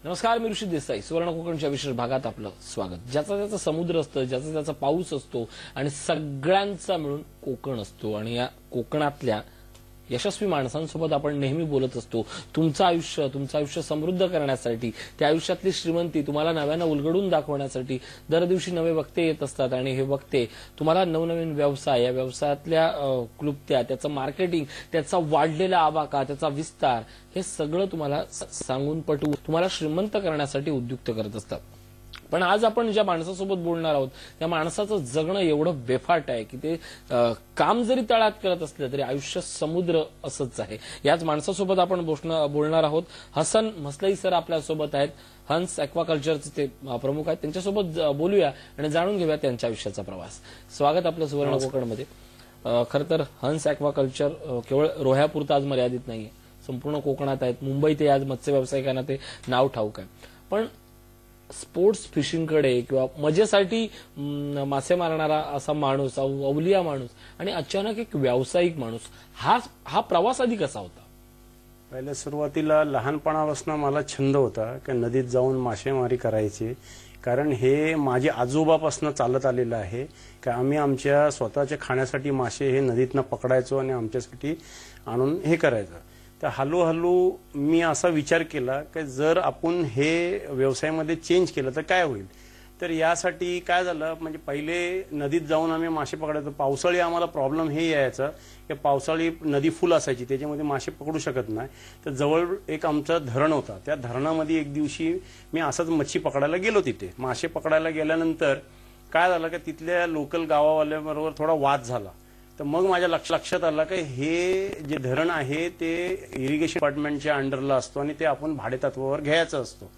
नमस्कार, मी ऋषी देसाई. सुवर्ण कोकणच्या विशेष भागात आपलं स्वागत. ज्याचा त्याचा समुद्र असतं, ज्याचा त्याचा पाऊस असतो आणि सगळ्यांचा मिळून कोकण असतो. आणि या कोकणातल्या यशस्वी माणसांसोबत आपण नेहमी बोलत असतो. तुमचं आयुष्य समृद्ध करण्यासाठी, त्या आयुष्यातली श्रीमंती तुम्हाला नव्यानं उलगडून दाखवण्यासाठी दर दिवशी नवे वक्ते येत असतात. आणि हे वक्ते तुम्हाला नवनवीन व्यवसाय, या व्यवसायातल्या क्लुप्त्या, त्याचं मार्केटिंग, त्याचा वाढलेला आवाका, त्याचा विस्तार, हे सगळं तुम्हाला सांगून पटवून तुम्हाला श्रीमंत करण्यासाठी उद्युक्त करत असतात. पण आज आपण ज्या माणसासोबत बोलणार आहोत त्या माणसाचं जगणं एवढं बेफाट आहे की ते काम जरी तळात करत असलं तरी आयुष्य समुद्र असंच आहे. याच माणसासोबत आपण बोलणार आहोत. हसन मसलई सर आपल्यासोबत आहेत. हंस ॲक्वाकल्चरचे ते प्रमुख आहेत. त्यांच्यासोबत बोलूया आणि जाणून घेऊया त्यांच्या आयुष्याचा प्रवास. स्वागत आपलं सुवर्ण कोकणमध्ये. खरं तर हंस ॲक्वाकल्चर केवळ रोह्यापुरतं आज मर्यादित नाहीये, संपूर्ण कोकणात आहेत. मुंबईत आज मत्स्य व्यावसायिकांना ते नाव ठाऊक आहे. पण स्पोर्ट्स फिशिंगकडे किंवा मजेसाठी मासे मारणारा असा माणूस, अवलिया माणूस आणि अचानक एक व्यावसायिक माणूस, हा प्रवास आधी कसा होता? पहिले सुरुवातीला लहानपणापासून मला छंद होता की नदीत जाऊन मासेमारी करायची. कारण हे माझे आजोबापासून चालत आलेलं आहे की आम्ही आमच्या स्वतःच्या खाण्यासाठी मासे हे नदीतनं पकडायचो आणि आमच्यासाठी आणून हे करायचं. तर हळूहळू मी असा विचार केला की जर आपण हे व्यवसायामध्ये चेंज केलं तर काय होईल. तर यासाठी काय झालं, म्हणजे पहिले नदीत जाऊन आम्ही मासे पकडायचो. पावसाळी आम्हाला प्रॉब्लेम हे यायचा की पावसाळी नदी फुल असायची, त्याच्यामध्ये मासे पकडू शकत नाही. तर जवळ एक आमचं धरण होता. त्या धरणामध्ये एक दिवशी मी असंच मच्छी पकडायला गेलो. तिथे मासे पकडायला गेल्यानंतर काय झालं की तिथल्या लोकल गावावाल्याबरोबर थोडा वाद झाला. तर मग माझ्या लक्षात आलं की हे जे धरण आहे ते इरिगेशन डिपार्टमेंटच्या अंडरला असतो आणि ते आपण भाडेतत्वावर घ्यायचं असतो.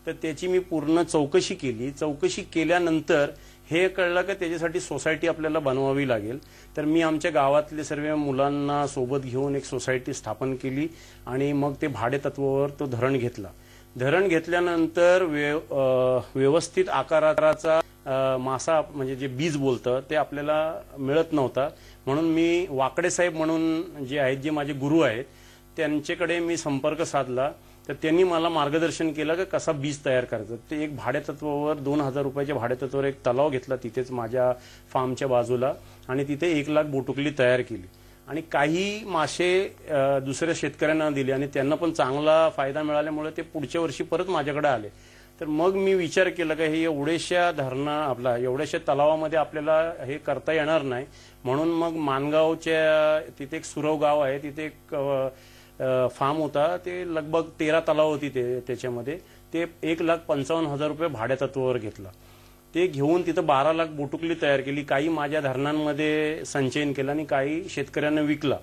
तर त्याची मी पूर्ण चौकशी केली. चौकशी केल्यानंतर हे कळलं की त्याच्यासाठी सोसायटी आपल्याला बनवावी लागेल. तर मी आमच्या गावातले सर्व मुलांना सोबत घेऊन एक सोसायटी स्थापन केली आणि मग ते भाडेतत्वावर तो धरण घेतला. धरण घेतल्यानंतर व्यवस्थित आकाराचा मासा, म्हणजे जे बीज बोलतं ते आपल्याला मिळत नव्हता. म्हणून मी वाकडे साहेब म्हणून जे आहेत, जे माझे गुरु आहेत, त्यांच्याकडे मी संपर्क साधला. तर त्यांनी मला मार्गदर्शन केलं की कसा बीज तयार करायचं. ते एक भाडेतत्वावर 2000 रुपयाच्या भाडेतत्वावर एक तलाव घेतला तिथेच माझ्या फार्मच्या बाजूला आणि तिथे 1 लाख बोटुकली तयार केली. आणि काही मासे दुसऱ्या शेतकऱ्यांना दिले आणि त्यांना पण चांगला फायदा मिळाल्यामुळे ते पुढच्या वर्षी परत माझ्याकडे आले. तर मग मी विचार केला की हे एवढ्याशा एवढ्याशा तलावामध्ये आपल्याला हे करता येणार नाही. म्हणून मग मानगावच्या तिथे एक सुरव गाव आहे, तिथे एक फार्म होता. ते लगभग 13 तलाव होती त्याच्यामध्ये. ते 1,55,000 रुपये भाड्यातत्वावर घेतला. ते घेऊन तिथं 12 लाख बोटुकली तयार केली. काही माझ्या धरणांमध्ये संचयन केलं आणि काही शेतकऱ्यांना विकला.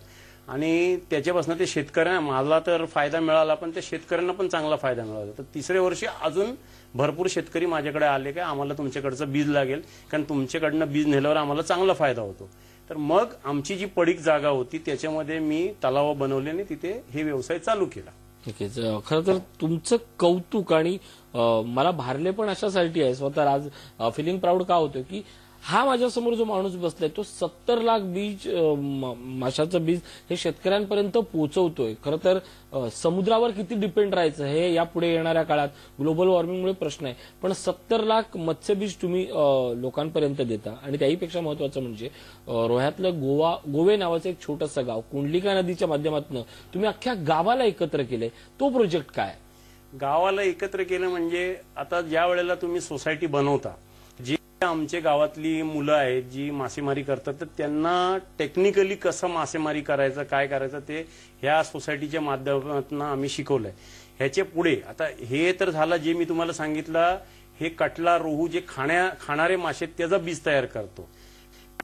आणि त्याच्यापासून ते शेतकऱ्यांना, मला तर फायदा मिळाला पण त्या शेतकऱ्यांना पण चांगला फायदा मिळाला. तर तिसऱ्या वर्षी अजून भरपूर शेतकरी माझ्याकडे आले की आम्हाला तुमच्याकडचं बीज लागेल, कारण तुमच्याकडनं बीज नेल्यावर आम्हाला चांगला फायदा होतो. तर मग आमची जी पडीक जागा होती त्याच्यामध्ये मी तलाव बनवले आणि तिथे हे व्यवसाय चालू केला. ठीक आहे. खरं तर तुमचं कौतुक आणि मला भारले पण अशासाठी आहे. स्वतः आज फिलिंग प्राऊड का होतं की हा माझ्यासमोर जो माणूस बसलाय तो 70 लाख बीज, माशाचं बीज हे शेतकऱ्यांपर्यंत पोहोचवतोय. खरं तर समुद्रावर किती डिपेंड राहायचं हे यापुढे येणाऱ्या काळात ग्लोबल वॉर्मिंगमुळे प्रश्न आहे. पण 70 लाख मत्स्यबीज तुम्ही लोकांपर्यंत देता. आणि त्याहीपेक्षा महत्वाचं म्हणजे रोह्यातलं गोवे नावाचं एक छोटंसं गाव, कुंडलिका नदीच्या माध्यमातून तुम्ही अख्ख्या गावाला एकत्र केलंय. तो प्रोजेक्ट काय? गावाला एकत्र केलं म्हणजे आता ज्या वेळेला तुम्ही सोसायटी बनवता, जी आमच्या गावातली मुलं आहेत जी मासेमारी करतात, तर त्यांना टेक्निकली कसं मासेमारी करायचं, काय करायचं ते ह्या सोसायटीच्या माध्यमातून आम्ही शिकवलंय. ह्याच्या पुढे आता हे तर झालं जे मी तुम्हाला सांगितलं, हे कटला, रोहू जे खाणारे मासे त्याचा बीज तयार करतो.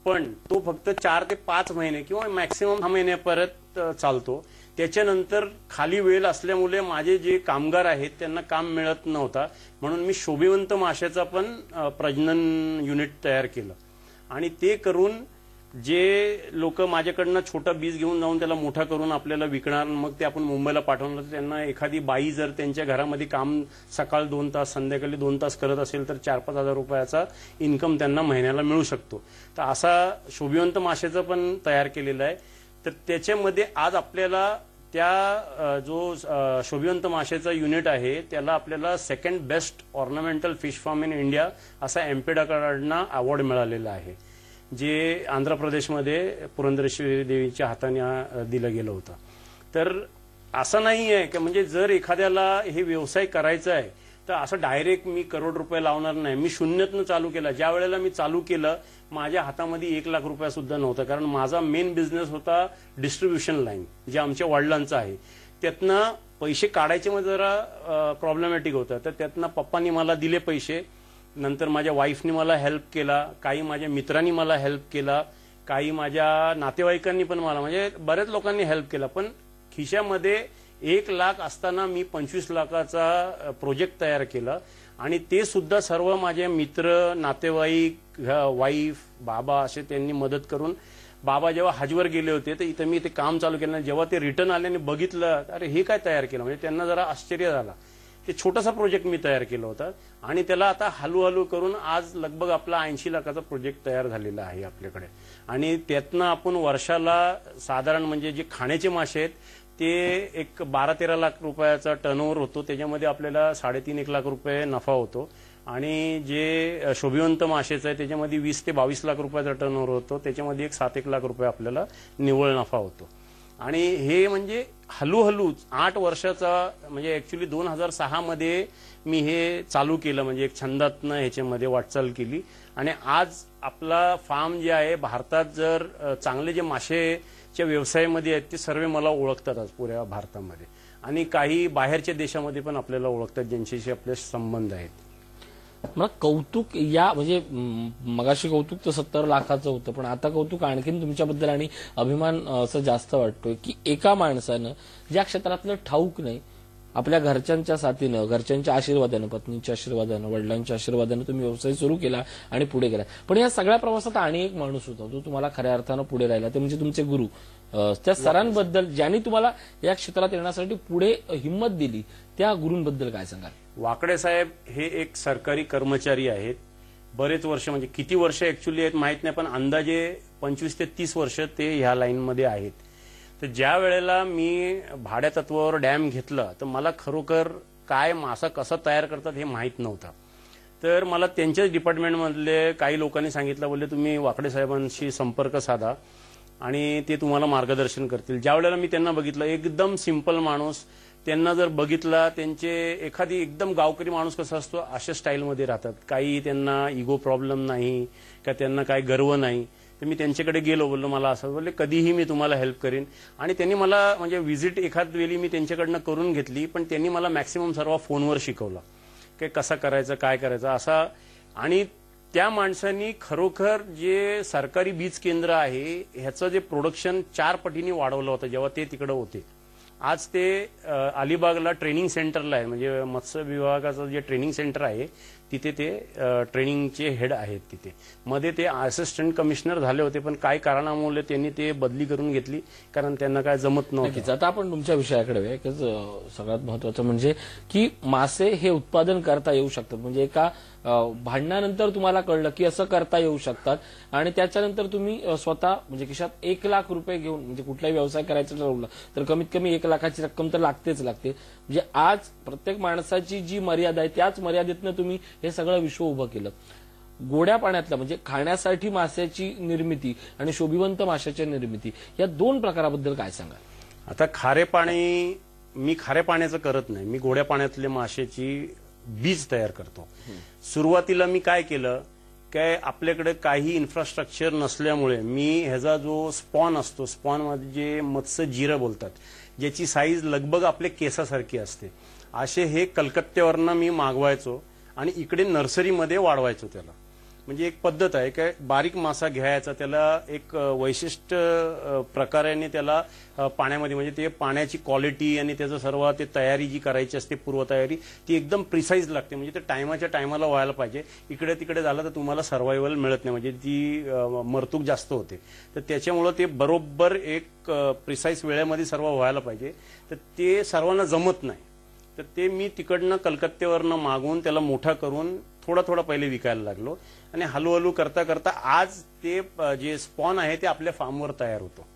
पण तो फक्त 4 ते 5 महिने किंवा मॅक्सिमम 6 महिने परत चालतो. त्याच्यानंतर खाली वेळ असल्यामुळे माझे जे कामगार आहेत त्यांना काम मिळत नव्हता. म्हणून मी शोभिवंत माशाचा पण प्रजनन युनिट तयार केलं. आणि ते करून जे लोक माझ्याकडनं छोटा बीज घेऊन जाऊन त्याला मोठा करून आपल्याला विकणार, मग ते आपण मुंबईला पाठवलं, तर त्यांना एखादी बाई जर त्यांच्या घरामध्ये काम सकाळ 2 तास संध्याकाळी 2 तास करत असेल तर 4-5 हजार रुपयाचा इन्कम त्यांना महिन्याला मिळू शकतो. तर असा शोभिवंत माशाचं पण तयार केलेला आहे. तर त्याच्यामध्ये आज आपल्याला जो शोभिवंत माशाचा युनिट आहे त्याला आपल्याला second best ornamental fish form in India असा एम्पेडाकडनं अवॉर्ड मिळालेला आहे, जे आंध्र प्रदेशमध्ये पुरंदरेश्वरी देवीच्या हाताने दिलं गेलं होतं. तर असं नाही आहे की म्हणजे जर एखाद्याला हे व्यवसाय करायचा आहे तर असं डायरेक्ट मी करोड रुपये लावणार नाही. मी शून्यातनं चालू केला. ज्या वेळेला मी चालू केलं माझ्या हातामध्ये 1 लाख रुपया सुद्धा नव्हता, कारण माझा मेन बिझनेस होता डिस्ट्रीब्युशन लाईन, जे आमच्या वडिलांचं आहे. त्यातनं पैसे काढायचे मध्ये जरा प्रॉब्लेमॅटिक होतं, तर त्यातनं पप्पांनी मला दिले पैसे, नंतर माझ्या वाईफनी मला हेल्प केला, काही माझ्या मित्रांनी मला हेल्प केला, काही माझ्या नातेवाईकांनी पण मला, म्हणजे बऱ्याच लोकांनी हेल्प केला. पण खिशामध्ये 1 लाख असताना मी 25 लाखाचा प्रोजेक्ट तयार केला आणि ते सुद्धा सर्व माझे मित्र, नातेवाईक, वाईफ, बाबा असे त्यांनी मदत करून. बाबा जेव्हा हजवर गेले होते तर इथं मी ते काम चालू केलं. जेव्हा ते रिटर्न आल्याने बघितलं, अरे हे काय तयार केलं, म्हणजे त्यांना जरा आश्चर्य झाला. ते छोटासा प्रोजेक्ट मी तयार केला होता आणि त्याला आता हळूहळू करून आज लगभग आपला 80 लाखाचा प्रोजेक्ट तयार झालेला आहे आपल्याकडे. आणि त्यातनं आपण वर्षाला साधारण म्हणजे जे खाण्याचे मासे आहेत ते एक 12-13 लाख रुपयाचा टर्नओव्हर होतो, त्याच्यामध्ये आपल्याला 3.5-1 लाख रुपये नफा होतो. आणि जे शोभिवंत मासेचं आहे त्याच्यामध्ये 20 ते 22 लाख रुपयाचा टर्नओव्हर होतो, त्याच्यामध्ये एक 7-1 लाख रुपये आपल्याला निव्वळ नफा होतो. आणि हे म्हणजे हळूहळू 8 वर्षाचा, म्हणजे ऍक्च्युली 2006 मध्ये मी हे चालू केलं, म्हणजे एक छंदातनं ह्याच्यामध्ये वाटचाल केली. आणि आज आपला फार्म जे आहे भारतात, जर चांगले जे मासेच्या व्यवसायामध्ये आहेत ते सर्व मला ओळखतात आज पुऱ्या भारतामध्ये, आणि काही बाहेरच्या देशामध्ये पण आपल्याला ओळखतात ज्यांच्याशी आपले संबंध आहेत. मला कौतुक या म्हणजे मगाशी कौतुक तर 70 लाखाचं होतं, पण आता कौतुक आणखीन तुमच्याबद्दल आणि अभिमान असं जास्त वाटतोय की एका माणसानं ज्या क्षेत्रातलं ठाऊक नाही, आपल्या घरच्यांच्या साथीनं, घरच्यांच्या आशीर्वादानं, पत्नीच्या आशीर्वादानं, वडिलांच्या आशीर्वादानं तुम्ही व्यवसाय सुरू केला आणि पुढे गेला. पण या सगळ्या प्रवासात आणि एक माणूस होता जो तुम्हाला खऱ्या अर्थानं पुढे राहिला, ते म्हणजे तुमचे गुरु. त्या सरांबद्दल, ज्यांनी तुम्हाला या क्षेत्रात येण्यासाठी पुढे हिंमत दिली, त्या गुरूंबद्दल काय सांगाल? वाकडे साहेब हे एक सरकारी कर्मचारी आहेत. बरेच वर्ष, म्हणजे किती वर्ष ऍक्च्युली आहेत माहित नाही, पण अंदाजे 25 ते 30 वर्ष ते ह्या लाईनमध्ये आहेत. तर ज्या वेळेला मी भाड्या तत्वावर डॅम घेतला तर मला खरोखर काय मासा कसा तयार करतात हे माहीत नव्हतं. तर मला त्यांच्याच डिपार्टमेंटमधले काही लोकांनी सांगितलं, बोलले तुम्ही वाकडे साहेबांशी संपर्क साधा आणि ते तुम्हाला मार्गदर्शन करतील. ज्या वेळेला मी त्यांना बघितलं, एकदम सिंपल माणूस, त्यांना जर बघितला, त्यांचे एखादी एकदम गावकरी माणूस कसा असतो अशा स्टाईलमध्ये राहतात, काही त्यांना इगो प्रॉब्लेम नाही का, त्यांना काही गर्व नाही. तर मी त्यांच्याकडे गेलो, बोललो मला असं, बोलले कधीही मी तुम्हाला हेल्प करीन. आणि त्यांनी मला म्हणजे व्हिजिट एखाद वेळी मी त्यांच्याकडनं करून घेतली, पण त्यांनी मला मॅक्सिमम सर्व फोनवर शिकवला की कसं करायचं, काय करायचं असा. आणि त्या माणसांनी खरोखर जे सरकारी बीज केंद्र आहे ह्याचं जे प्रोडक्शन 4 पटीने वाढवलं होतं जेव्हा ते तिकडे होते. आज ते अलिबागला ट्रेनिंग सेंटरला आहे, म्हणजे मत्स्य विभागाचं जे ट्रेनिंग सेंटर आहे तिथे ते ट्रेनिंगचे हेड आहेत. तिथे मध्ये ते असिस्टंट कमिशनर झाले होते, पण काही कारणामुळे त्यांनी ते बदली करून घेतली, कारण त्यांना काय जमत नव्हतं. आता आपण तुमच्या विषयाकडे एकच सगळ्यात महत्वाचं म्हणजे की मासे हे उत्पादन करता येऊ शकतात. म्हणजे एका भांडणानंतर तुम्हाला कळलं की असं करता येऊ शकतात, आणि त्याच्यानंतर तुम्ही स्वतः म्हणजे खिशात 1 लाख रुपये घेऊन, म्हणजे कुठलाही व्यवसाय करायचं ठरवलं तर कमीत कमी 1 लाखाची रक्कम तर लागतेच लागते. म्हणजे आज प्रत्येक माणसाची जी मर्यादा आहे त्याच मर्यादेतनं तुम्ही हे सगळं विश्व उभं केलं. गोड्या पाण्यातलं म्हणजे खाण्यासाठी माशाची निर्मिती आणि शोभिवंत माशाची निर्मिती, या 2 प्रकाराबद्दल काय सांगाल? आता खारे पाणी, मी खारे पाण्याचं करत नाही, मी गोड्या पाण्यातले माशाची बीज तयार करतो. सुरुवातीला मी काय केलं, काय आपल्याकडे काही इन्फ्रास्ट्रक्चर नसल्यामुळे मी ह्याचा जो स्पॉन असतो, स्पॉन मध्ये जे मत्स्य जिरं बोलतात, ज्याची साईज लगभग आपल्या केसासारखी असते, असे हे कलकत्त्यावरनं मी मागवायचो आणि इकडे नर्सरीमध्ये वाढवायचो त्याला. म्हणजे एक पद्धत आहे काय, बारीक मासा घ्यायचा, त्याला एक वैशिष्ट्य प्रकाराने त्याला पाण्यामध्ये, म्हणजे ते पाण्याची क्वालिटी आणि त्याचं सर्व ते तयारी जी करायची असते पूर्वतयारी, ती एकदम प्रिसाईज लागते. म्हणजे ते टायमाच्या टायमाला व्हायला पाहिजे. इकडे तिकडे झालं तर तुम्हाला सर्व्हायव्हल मिळत नाही, म्हणजे ती मरतूक जास्त होते. तर त्याच्यामुळं ते बरोबर एक प्रिसाईज वेळेमध्ये सर्व व्हायला पाहिजे. तर ते सर्वांना जमत नाही. तर ते मी तिकडनं कलकत्त्यावरनं मागवून त्याला मोठा करून थोडा थोडा पहिले विकायला लागलो, आणि हळूहळू करता करता आज ते जे स्पॉन आहे ते आपल्या फार्मवर तयार होतो.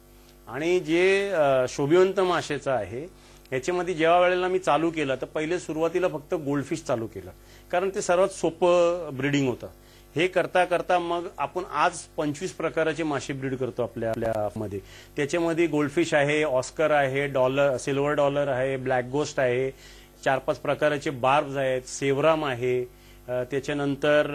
आणि जे शोभिवंत माशाचं आहे याच्यामध्ये जेव्हा वेळेला मी चालू केलं तर पहिले सुरुवातीला फक्त गोल्डफिश चालू केलं, कारण ते सर्वात सोपं ब्रीडिंग होतं. हे करता करता मग आपण आज 25 प्रकारचे मासे ब्रीड करतो आपल्या मध्ये. त्याच्यामध्ये गोल्डफिश आहे, ऑस्कर आहे, डॉलर, सिल्वर डॉलर आहे, ब्लॅक गोस्ट आहे, 4-5 प्रकारचे बार्ब्स आहेत, सेवराम आहे, त्याच्यानंतर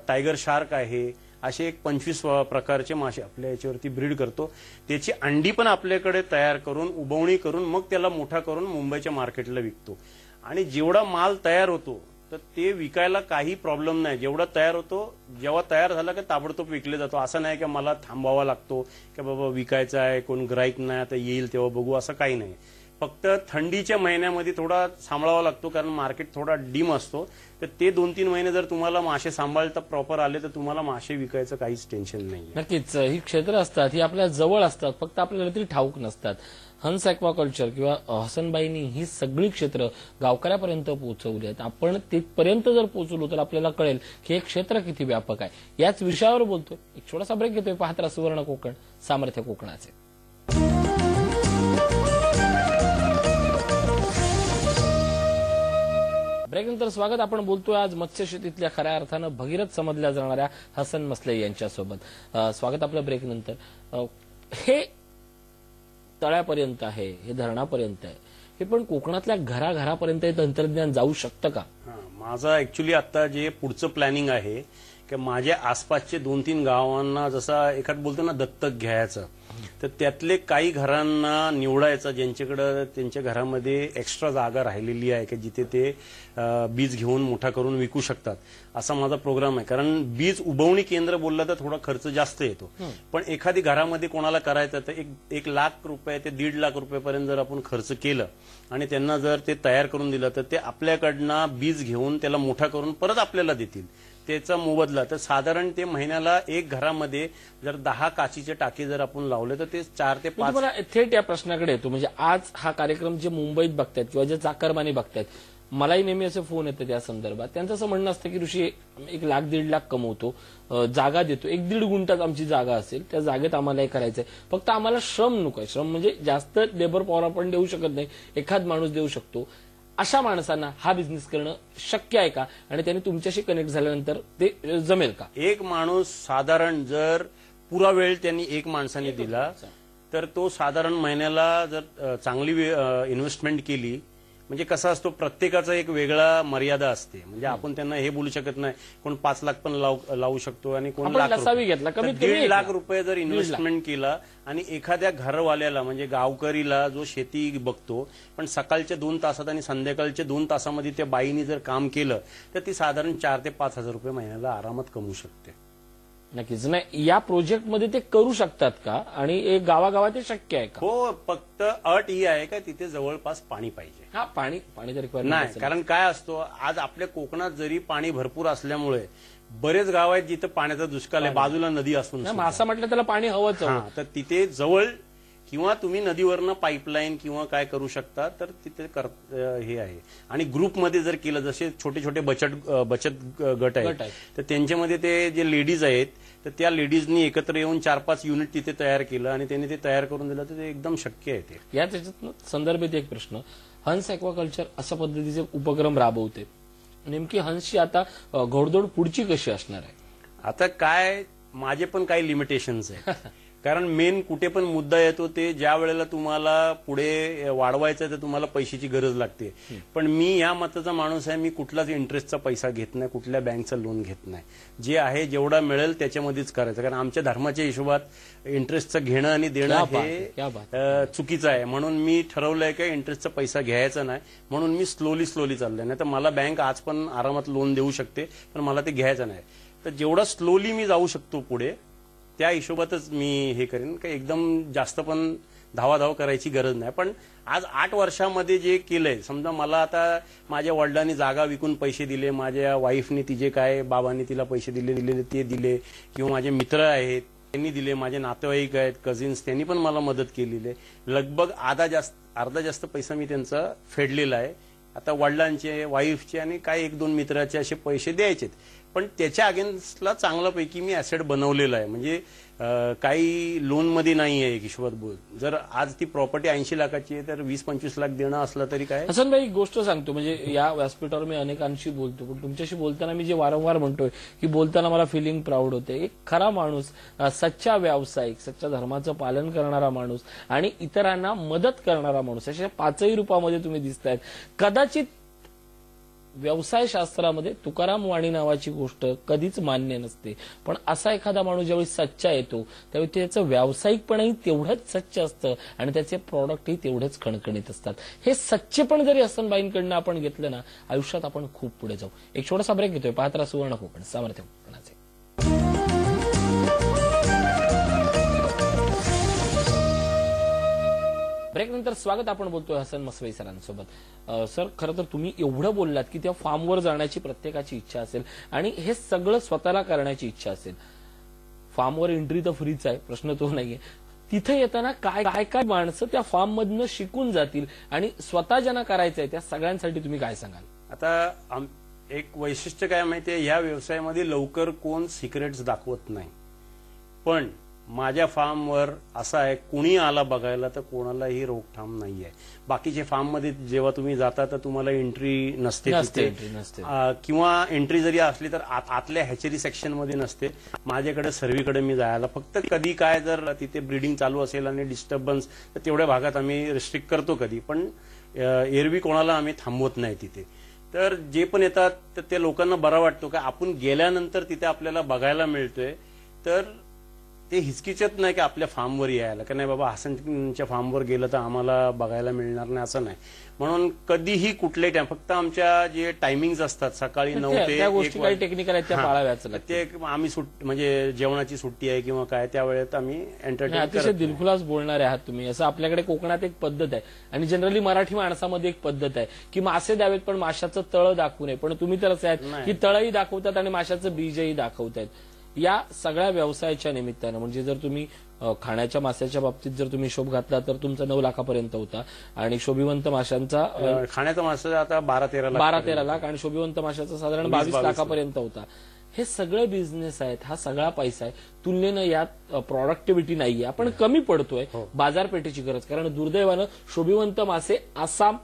टायगर शार्क आहे. असे एक 25 प्रकारचे मासे आपल्या याच्यावरती ब्रीड करतो. त्याची अंडी पण आपल्याकडे तयार करून उबवणी करून मग त्याला मोठा करून मुंबईच्या मार्केटला विकतो. आणि जेवढा माल तयार होतो तर ते विकायला काही प्रॉब्लेम नाही. जेवढा तयार होतो, जेव्हा तयार झाला की ताबडतोब विकले जातो. असं नाही की मला थांबावा लागतो की बाबा विकायचं आहे, कोण गिराईक नाही, आता येईल तेव्हा बघू, असं काही नाही. फक्त थंडीच्या महिन्यामध्ये थोडा सांभाळावा लागतो, कारण मार्केट थोडा डीम असतो. तर ते 2-3 महिने जर तुम्हाला मासे सांभाळता प्रॉपर आले तर तुम्हाला मासे विकायचं काहीच टेन्शन नाही. नक्कीच ही क्षेत्र असतात, ही आपल्या जवळ असतात, फक्त आपल्याला तरी ठाऊक नसतात. हंस ॲक्वाकल्चर किंवा हसनबाईंनी ही सगळी क्षेत्र गावकऱ्यापर्यंत पोहोचवली आहेत. आपण तिथपर्यंत जर पोहोचलो तर आपल्याला कळेल की हे क्षेत्र किती व्यापक आहे. याच विषयावर बोलतोय. एक छोटासा ब्रेक घेतोय. पाहत राहा सुवर्ण कोकण, सामर्थ्य कोकणाचे. ब्रेकनंतर स्वागत. आपण बोलतोय आज मत्स्यशेतीतल्या खऱ्या अर्थानं भगीरथ समजल्या जाणाऱ्या हसन मसले यांच्यासोबत. स्वागत आपलं ब्रेकनंतर. हे तळ्यापर्यंत आहे, हे धरणापर्यंत आहे, हे पण कोकणातल्या घराघरापर्यंत हे तंत्रज्ञान जाऊ शकतं का? माझं ऍक्च्युली आता जे पुढचं प्लॅनिंग आहे की माझ्या आसपासचे 2-3 गावांना जसा एखाद बोलतो ना दत्तक घ्यायचं, तर त्यातले काही घरांना निवडायचं ज्यांच्याकडे त्यांच्या घरामध्ये एक्स्ट्रा जागा राहिलेली आहे की जिथे ते बीज घेऊन मोठा करून विकू शकतात. असा माझा प्रोग्राम आहे. कारण बीज उबवणी केंद्र बोललं तर थोडा खर्च जास्त येतो, पण एखादी घरामध्ये कोणाला करायचं तर 1 लाख रुपये ते 1.5 लाख रुपयेपर्यंत जर आपण खर्च केलं आणि त्यांना जर ते तयार करून दिलं तर ते आपल्याकडनं बीज घेऊन त्याला मोठा करून परत आपल्याला देतील त्याचा मोबदला. तर साधारण ते महिन्याला एक घरामध्ये जर 10 काचीचे टाके जर आपण लावले तर ते 4 ते 5. मला थेट या प्रश्नाकडे येतो. म्हणजे आज हा कार्यक्रम जे मुंबईत बघतायत किंवा जे चाकरमानी बघतायत, मलाही नेहमी असे फोन येतात त्या संदर्भात. त्यांचं असं म्हणणं असतं की ऋषी 1 लाख 1.5 लाख कमवतो, जागा देतो, 1-1.5 गुंठाच आमची जागा असेल, त्या जागेत आम्हाला हे करायचंय, फक्त आम्हाला श्रम नकोय. श्रम म्हणजे जास्त लेबर पॉवर आपण देऊ शकत नाही, एखाद माणूस देऊ शकतो. अशा माणसांना हा बिझनेस करणं शक्य आहे का? आणि त्यांनी तुमच्याशी कनेक्ट झाल्यानंतर ते जमेल का? एक माणूस साधारण जर पुरा वेळ त्यांनी एक माणसाने दिला तर तो साधारण महिन्याला जर चांगली इन्व्हेस्टमेंट केली, म्हणजे कसा असतो प्रत्येकाचा एक वेगळा मर्यादा असते. म्हणजे आपण त्यांना हे बोलू शकत नाही, कोण 5 लाख पण लावू शकतो आणि कोण लाख घेतला. कमीत 1.5 लाख रुपये जर इन्व्हेस्टमेंट केला आणि एखाद्या घरवाल्याला म्हणजे गावकरीला जो शेती बघतो पण सकाळच्या 2 तासात आणि संध्याकाळच्या 2 तासामध्ये त्या बाईनी जर काम केलं तर ती साधारण 4 ते 5 हजार रुपये महिन्याला आरामात कमवू शकते. नक्कीच. नाही, या प्रोजेक्टमध्ये ते करू शकतात का? आणि गावागावात ते शक्य आहे का? हो, फक्त अट ही आहे का तिथे जवळपास पाणी पाहिजे. हा, पाणी तर रिक्वायरमेंट नाही, कारण काय असतो आज आपल्या कोकणात जरी पाणी भरपूर असल्यामुळे बरेच गाव आहेत जिथे पाण्याचा दुष्काळ आहे, बाजूला नदी असून असं म्हटलं त्याला पाणी हवंच. तर तिथे जवळ किंवा तुम्ही नदीवरनं पाईपलाईन किंवा काय करू शकता, तर तिथे हे आहे. आणि ग्रुपमध्ये जर केलं, जसे छोटे छोटे बचत गट आहेत तर त्यांच्यामध्ये ते जे लेडीज आहेत तर त्या लेडीजनी एकत्र येऊन 4-5 युनिट तिथे तयार केलं आणि त्यांनी ते तयार करून दिलं, तर ते एकदम शक्य आहे. ते या त्याच्यात संदर्भित एक प्रश्न, हंस ॲक्वाकल्चर अशा पद्धतीचे उपक्रम राबवते, नेमकी हंसची आता घोडदौड पुढची कशी असणार आहे? आता काय, माझे पण काही लिमिटेशन्स आहेत. कारण मेन कुठे पण मुद्दा येतो ते ज्या वेळेला तुम्हाला पुढे वाढवायचं आहे तर तुम्हाला पैशाची गरज लागते. पण मी या मताचा माणूस आहे, मी कुठलाच इंटरेस्टचा पैसा घेत नाही, कुठल्या बँकचं लोन घेत नाही. जे आहे जेवढा मिळेल त्याच्यामध्येच करायचं. कारण आमच्या धर्माच्या हिशोबात इंटरेस्टचं घेणं आणि देणं हे चुकीचं आहे. म्हणून मी ठरवलंय की इंटरेस्टचा पैसा घ्यायचा नाही, म्हणून मी स्लोली चाललोय. नाही तर मला बँक आज पण आरामात लोन देऊ शकते, पण मला ते घ्यायचं नाही. तर जेवढा स्लोली मी जाऊ शकतो पुढे त्या हिशोबातच मी हे करेन. काही एकदम जास्त पण धावाधाव करायची गरज नाही. पण आज 8 वर्षामध्ये जे केलंय, समजा मला आता माझ्या वडिलांनी जागा विकून पैसे दिले, माझ्या वाईफनी तिचे काय बाबांनी तिला पैसे दिले ते दिले, किंवा माझे मित्र आहेत त्यांनी दिले, माझे नातेवाईक आहेत कझिन्स त्यांनी पण मला मदत केलेली आहे. लगभग अर्धा जास्त पैसा मी त्यांचा फेडलेला आहे. आता वडिलांचे, वाईफचे आणि काही 1-2 मित्राचे असे पैसे द्यायचे. पण त्याच्या अगेन्स्टला चांगल्यापैकी मी ऍसेट बनवलेला आहे. म्हणजे काही लोनमध्ये नाही आहे एक हिशोबात बोल. जर आज ती प्रॉपर्टी 80 लाखाची आहे तर 20-25 लाख देणं असलं तरी काय. हसन भाई, एक गोष्ट सांगतो, म्हणजे या व्यासपीठावर मी अनेकांशी बोलतो, पण तुमच्याशी बोलताना मी जे वारंवार म्हणतोय की बोलताना मला फिलिंग प्राऊड होते. एक खरा माणूस, सच्चा व्यावसायिक, सच्च्या धर्माचं पालन करणारा माणूस आणि इतरांना मदत करणारा माणूस, अशा 5ही रूपामध्ये तुम्ही दिसतायत. कदाचित व्यवसायशास्त्रामध्ये तुकाराम वाणी नावाची गोष्ट कधीच मान्य नसते, पण असा एखादा माणूस ज्यावेळी सच्चा येतो त्यावेळी त्याचं व्यावसायिकपणही तेवढंच सच्च असतं आणि त्याचे प्रॉडक्टही तेवढेच खणखणीत असतात. हे सच्चेपण जरी हसनबाईंकडनं आपण घेतलं ना, आयुष्यात आपण खूप पुढे जाऊ. एक छोटासा ब्रेक घेतोय. पाहत राहा सुवर्ण कोकण, सामर्थ्य कोकणाचे. ब्रेक नंतर स्वागत. आपण बोलतोय हसन मस्वई सरांसोबत. सर, खरं तर तुम्ही एवढं बोललात की त्या फार्मवर जाण्याची प्रत्येकाची इच्छा असेल आणि हे सगळं स्वतःला करण्याची इच्छा असेल. फार्मवर एंट्री तर फ्रीच आहे, प्रश्न तो नाहीये. तिथे येताना काय काय काय माणसं त्या फार्म मधनं शिकून जातील आणि स्वतः ज्यांना करायचंय त्या सगळ्यांसाठी तुम्ही काय सांगाल? आता एक वैशिष्ट्य काय माहितीये, या व्यवसायामध्ये लवकर कोण सिक्रेट्स दाखवत नाही. पण माझ्या फार्मवर असं आहे, कुणी आला बघायला तर कोणालाही रोकठाम नाहीये. बाकीच्या फार्ममध्ये जेव्हा तुम्ही जाता तर तुम्हाला एंट्री नसते किंवा एंट्री जरी असली तर आतल्या हॅचरी सेक्शन मध्ये नसते. माझ्याकडे सर्वीकडे मी जायला फक्त कधी काय जर तिथे ब्रीडिंग चालू असेल आणि डिस्टर्बन्स तर तेवढ्या भागात आम्ही रिस्ट्रिक्ट करतो कधी, पण एरवी कोणाला आम्ही थांबवत नाही तिथे. तर जे पण येतात तर ते लोकांना बरं वाटतो का आपण गेल्यानंतर तिथे आपल्याला बघायला मिळतोय, तर ते हिचकिचत नाही की आपल्या फार्मवर यायला का नाही बाबा हसनच्या फार्मवर गेलं तर आम्हाला बघायला मिळणार नाही असं नाही. म्हणून कधीही कुठल्याही टाइम, फक्त आमच्या जे टायमिंग्स असतात सकाळी 9 ते 1 काही टेक्निकल आहेत त्या पाळाव्याच ते आम्ही म्हणजे जेवणाची सुट्टी आहे किंवा काय त्या वेळेत आम्ही एंटरटेन. अतिशय दिलखुलास बोलणारे आहात तुम्ही. असं आपल्याकडे कोकणात एक पद्धत आहे आणि जनरली मराठी माणसामध्ये एक पद्धत आहे की मासे द्यावेत पण माशाचं तळ दाखवू नये, पण तुम्ही तर असे आहेत की तळही दाखवतात आणि माशाचं बीजही दाखवतायत. या सगळ्या व्यवसायाच्या निमित्तानं, म्हणजे जर तुम्ही खाण्याच्या माशाच्या बाबतीत जर तुम्ही हिशोब घातला तर तुमचा 9 लाखापर्यंत होता आणि शोभिवंत माशांचा खाण्याचा मासा आता 12-13 लाख आणि शोभिवंत माशाचा साधारण 22 लाखापर्यंत होता. हे सगळे बिझनेस आहेत, हा सगळा पैसा आहे. तुलनेनं यात प्रॉडक्टिव्हिटी नाहीये, आपण कमी पडतोय. बाजारपेठेची गरज, कारण दुर्दैवानं शोभिवंत मासे आसाम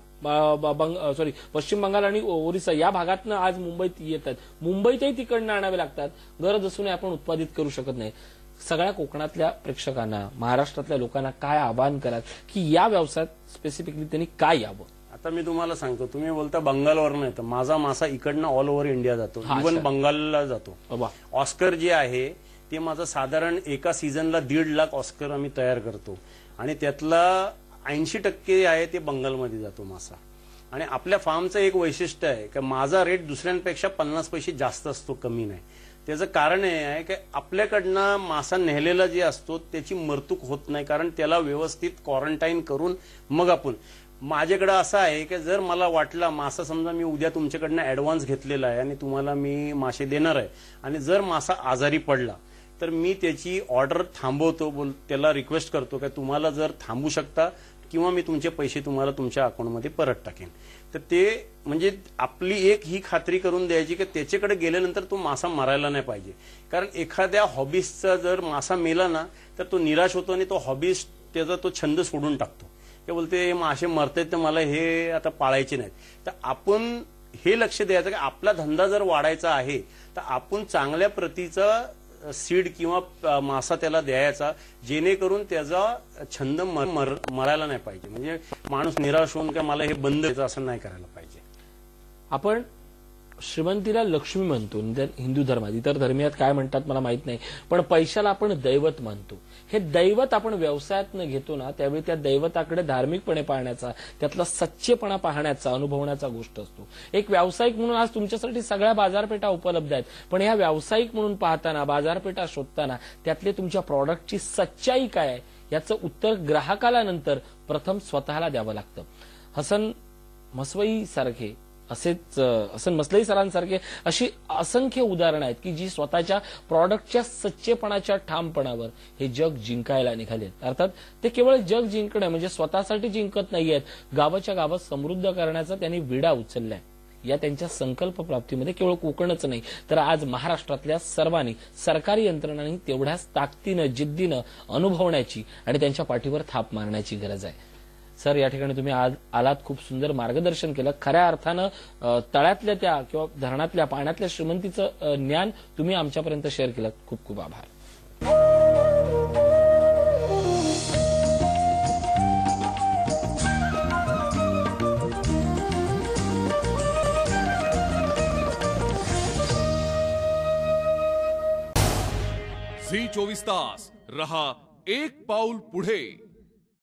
पश्चिम बंगाल आणि ओरिसा या भागातनं आज मुंबईत येतात. मुंबईतही तिकडनं आणावे लागतात. गरज असूनही आपण उत्पादित करू शकत नाही. सगळ्या कोकणातल्या प्रेक्षकांना, महाराष्ट्रातल्या लोकांना काय आवाहन कराल की या व्यवसायात स्पेसिफिकली त्यांनी काय यावं? आता मी तुम्हाला सांगतो, तुम्ही बोलता बंगालवरनं येतं, माझा मासा इकडनं ऑल ओव्हर इंडिया जातो, इव्हन बंगालला जातो. ऑस्कर जे आहे ते माझं साधारण एका सीझनला 1.5 लाख ऑस्कर आम्ही तयार करतो आणि त्यातला 80% आहे ते बंगालमध्ये जातो मासा. आणि आपल्या फार्मचं एक वैशिष्ट्य आहे की माझा रेट दुसऱ्यांपेक्षा 50 पैसे जास्त असतो, कमी नाही. त्याचं कारण हे आहे की आपल्याकडनं मासा नेलेला जे असतो त्याची मरतूक होत नाही, कारण त्याला व्यवस्थित क्वारंटाईन करून मग आपण. माझ्याकडे असं आहे की जर मला वाटला मासा, समजा मी उद्या तुमच्याकडनं ऍडव्हान्स घेतलेला आहे आणि तुम्हाला मी मासे देणार आहे आणि जर मासा आजारी पडला तर मी त्याची ऑर्डर थांबवतो, त्याला रिक्वेस्ट करतो की तुम्हाला जर थांबू शकता किंवा मी तुमचे पैसे तुम्हाला तुमच्या अकाउंटमध्ये परत टाकेन. तर ते म्हणजे आपली एक ही खात्री करून द्यायची की त्याच्याकडे गेल्यानंतर तो मासा मरायला नाही पाहिजे. कारण एखाद्या हॉबीजचा जर मासा मेला ना तर तो निराश होतो आणि तो हॉबीज त्याचा तो छंद सोडून टाकतो. ते बोलते मासे मरतायत तर मला हे आता पाळायचे नाहीत. तर आपण हे लक्ष द्यायचं की आपला धंदा जर वाढायचा आहे तर आपण चांगल्या प्रतीचा सीड किंवा मासा त्याला द्यायचा, जेणेकरून त्याचा छंद मरायला नाही पाहिजे. म्हणजे माणूस निराश होऊन का मला हे बंद करायचं असं नाही करायला पाहिजे. आपण श्रीमंतीला लक्ष्मी म्हणतो हिंदू धर्मात, इतर धर्मियात काय म्हणतात मला माहित नाही, पण पैशाला आपण दैवत मानतो. हे दैवत आपण व्यवसायातनं घेतो ना, त्यावेळी त्या दैवताकडे धार्मिकपणे पाहण्याचा, त्यातला सच्चेपणा पाहण्याचा, अनुभवण्याचा गोष्ट असतो. एक व्यावसायिक म्हणून आज तुमच्यासाठी सगळ्या बाजारपेठा उपलब्ध आहेत, पण ह्या व्यावसायिक म्हणून पाहताना, बाजारपेठा शोधताना त्यातले तुमच्या प्रॉडक्टची सच्चाई काय आहे याचं उत्तर ग्राहकाला नंतर प्रथम स्वतःला द्यावं लागतं. हसन मस्वई सारखे, हसन मस्वई सरांसारखे अशी असंख्य उदाहरणं आहेत की जी स्वतःच्या प्रॉडक्टच्या सच्चेपणाच्या ठामपणावर हे जग जिंकायला निघालेत. अर्थात ते केवळ जग जिंकणं म्हणजे स्वतःसाठी जिंकत नाहीयेत, गावाच्या गावात समृद्ध करण्याचा त्यांनी विडा उचललाय. या त्यांच्या संकल्प प्राप्तीमध्ये केवळ कोकणच नाही तर आज महाराष्ट्रातल्या सर्वांनी, सरकारी यंत्रणांनी तेवढ्याच ताकदीनं, जिद्दीनं अनुभवण्याची आणि त्यांच्या पाठीवर थाप मारण्याची गरज आहे. सर, या ठिकाणी तुम्ही आज आलात, खूप सुंदर मार्गदर्शन केलं. खऱ्या अर्थानं तळ्यातल्या त्या किंवा धरणातल्या पाण्यातल्या श्रीमंतीचं ज्ञान तुम्ही आमच्यापर्यंत शेअर केलं. खूप खूप आभार. झी 24 तास रहा एक पाऊल पुढे.